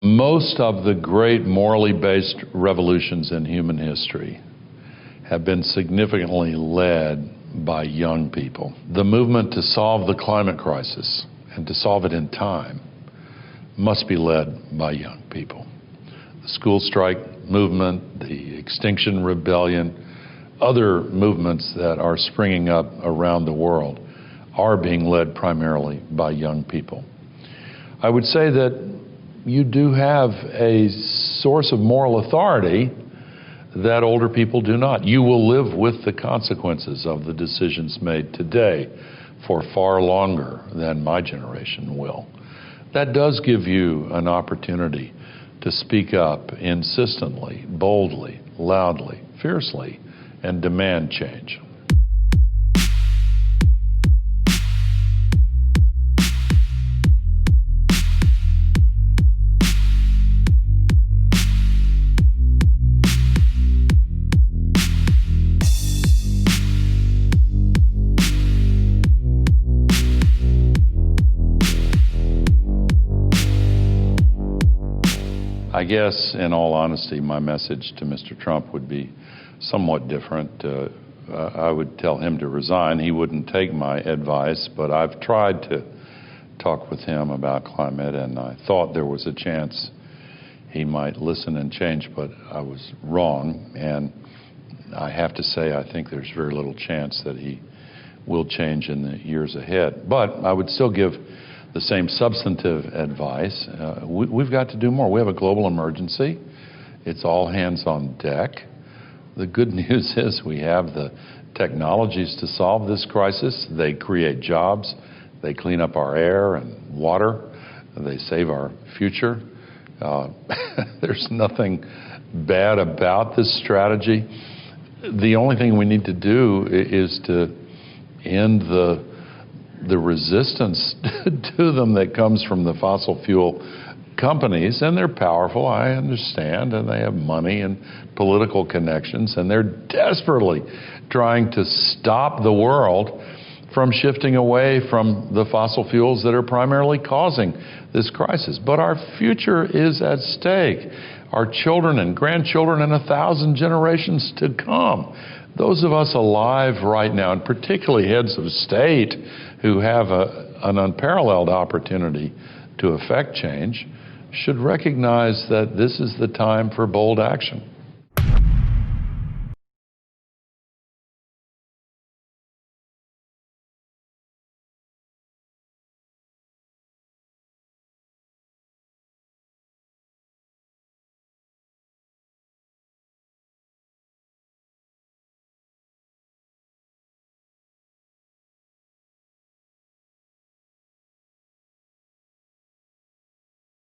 Most of the great morally based revolutions in human history have been significantly led by young people. The movement to solve the climate crisis and to solve it in time must be led by young people. The school strike movement, the Extinction Rebellion, other movements that are springing up around the world are being led primarily by young people. I would say that you do have a source of moral authority that older people do not. You will live with the consequences of the decisions made today for far longer than my generation will. That does give you an opportunity to speak up insistently, boldly, loudly, fiercely, and demand change. I guess, in all honesty, my message to Mr. Trump would be somewhat different. I would tell him to resign. He wouldn't take my advice, but I've tried to talk with him about climate, and I thought there was a chance he might listen and change, but I was wrong. And I have to say, I think there's very little chance that he will change in the years ahead. But I would still give the same substantive advice. We've got to do more. We have a global emergency. It's all hands on deck. The good news is we have the technologies to solve this crisis. They create jobs. They clean up our air and water. They save our future. There's nothing bad about this strategy. The only thing we need to do is to end the resistance to them that comes from the fossil fuel companies, and they're powerful, I understand, and they have money and political connections, and they're desperately trying to stop the world from shifting away from the fossil fuels that are primarily causing this crisis. But our future is at stake. Our children and grandchildren and 1,000 generations to come. Those of us alive right now, and particularly heads of state who have an unparalleled opportunity to affect change, should recognize that this is the time for bold action.